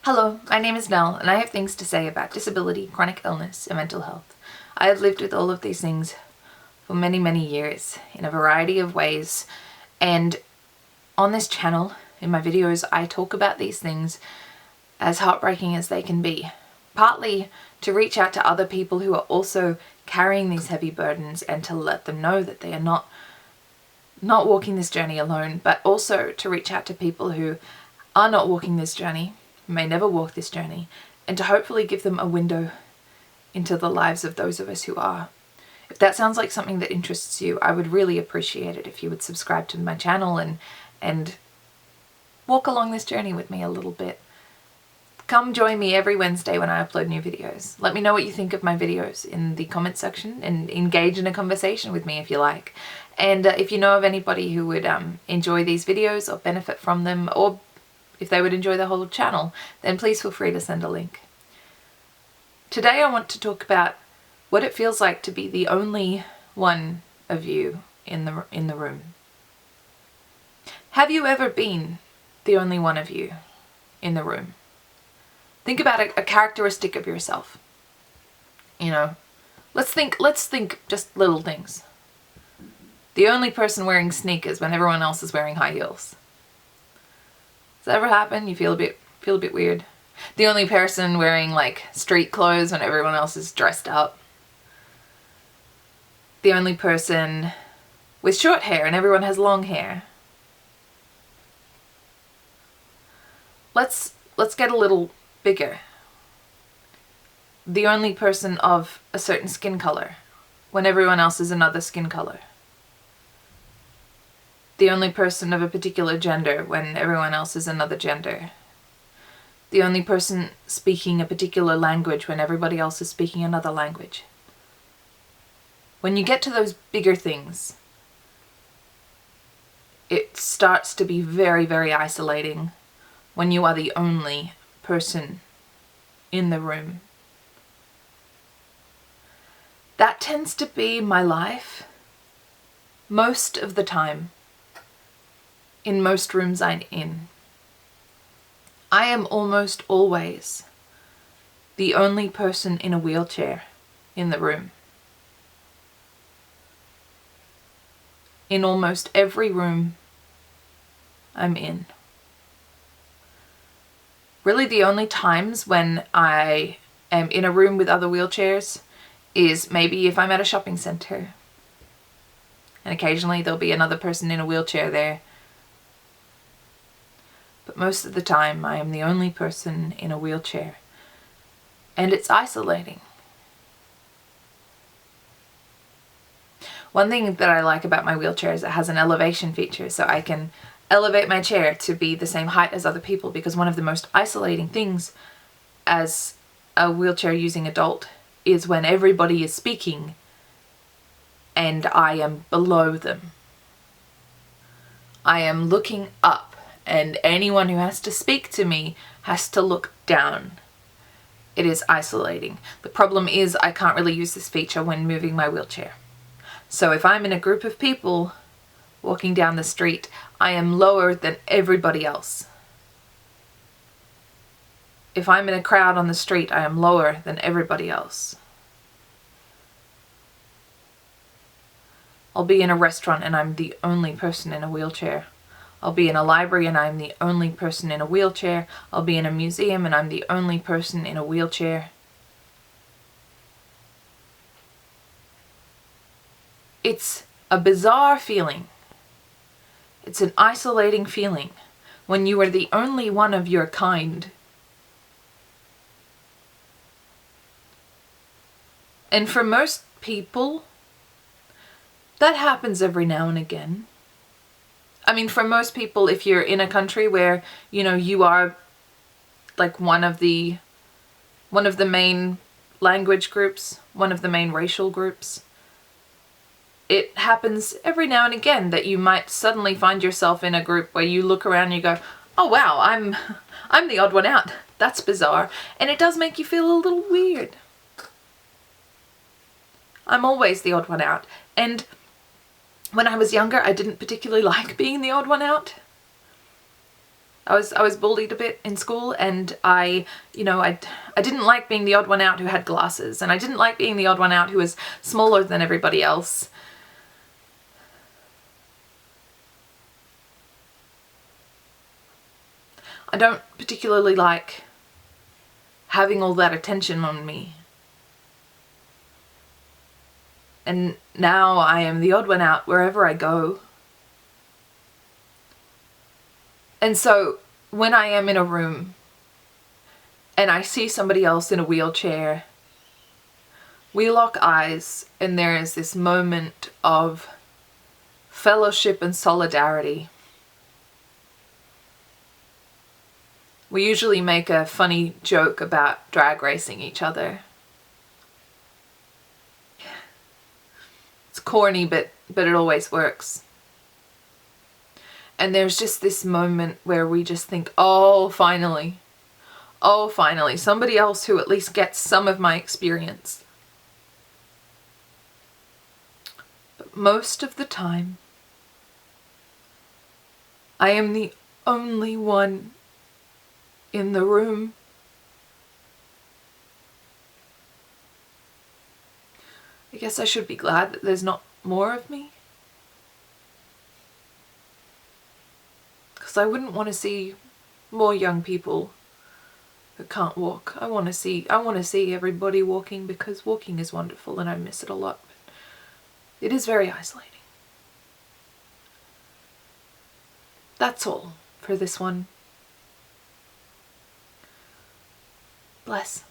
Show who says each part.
Speaker 1: Hello, my name is Nell, and I have things to say about disability, chronic illness, and mental health. I have lived with all of these things for many, many years in a variety of ways, and on this channel, in my videos, I talk about these things as heartbreaking as they can be, partly to reach out to other people who are also carrying these heavy burdens and to let them know that they are not walking this journey alone, but also to reach out to people who are not walking this journey, may never walk this journey, and to hopefully give them a window into the lives of those of us who are. If that sounds like something that interests you, I would really appreciate it if you would subscribe to my channel and walk along this journey with me a little bit. Come join me every Wednesday when I upload new videos. Let me know what you think of my videos in the comment section and engage in a conversation with me if you like. And if you know of anybody who would enjoy these videos or benefit from them, or if they would enjoy the whole channel, then please feel free to send a link. Today I want to talk about what it feels like to be the only one of you in the room. Have you ever been the only one of you in the room? Think about a characteristic of yourself. You know, let's think just little things. The only person wearing sneakers when everyone else is wearing high heels. Does that ever happen? You feel a bit weird? The only person wearing like street clothes when everyone else is dressed up. The only person with short hair and everyone has long hair. Let's get a little bigger. The only person of a certain skin color when everyone else is another skin color. The only person of a particular gender when everyone else is another gender. The only person speaking a particular language when everybody else is speaking another language. When you get to those bigger things, it starts to be very, very isolating when you are the only person in the room. That tends to be my life most of the time. In most rooms I'm in. I am almost always the only person in a wheelchair in the room. In almost every room I'm in. Really the only times when I am in a room with other wheelchairs is maybe if I'm at a shopping centre. And occasionally there'll be another person in a wheelchair there. But most of the time I am the only person in a wheelchair. And it's isolating. One thing that I like about my wheelchair is it has an elevation feature, so I can elevate my chair to be the same height as other people, because one of the most isolating things as a wheelchair using adult is when everybody is speaking and I am below them. I am looking up. And anyone who has to speak to me has to look down. It is isolating. The problem is I can't really use this feature when moving my wheelchair. So if I'm in a group of people walking down the street, I am lower than everybody else. If I'm in a crowd on the street, I am lower than everybody else. I'll be in a restaurant and I'm the only person in a wheelchair. I'll be in a library and I'm the only person in a wheelchair. I'll be in a museum and I'm the only person in a wheelchair. It's a bizarre feeling. It's an isolating feeling when you are the only one of your kind. And for most people, that happens every now and again. I mean, for most people, if you're in a country where, you know, you are like one of the main language groups, one of the main racial groups, it happens every now and again that you might suddenly find yourself in a group where you look around and you go, oh wow, I'm the odd one out. That's bizarre. And it does make you feel a little weird. I'm always the odd one out. And when I was younger, I didn't particularly like being the odd one out. I was bullied a bit in school, and I didn't like being the odd one out who had glasses, and I didn't like being the odd one out who was smaller than everybody else. I don't particularly like having all that attention on me. And now I am the odd one out wherever I go. And so when I am in a room and I see somebody else in a wheelchair, we lock eyes and there is this moment of fellowship and solidarity. We usually make a funny joke about drag racing each other. It's corny, but it always works. And there's just this moment where we just think, oh, finally, somebody else who at least gets some of my experience. But most of the time, I am the only one in the room. I guess I should be glad that there's not more of me. Because I wouldn't want to see more young people that can't walk. I want to see everybody walking, because walking is wonderful and I miss it a lot. But it is very isolating. That's all for this one. Bless.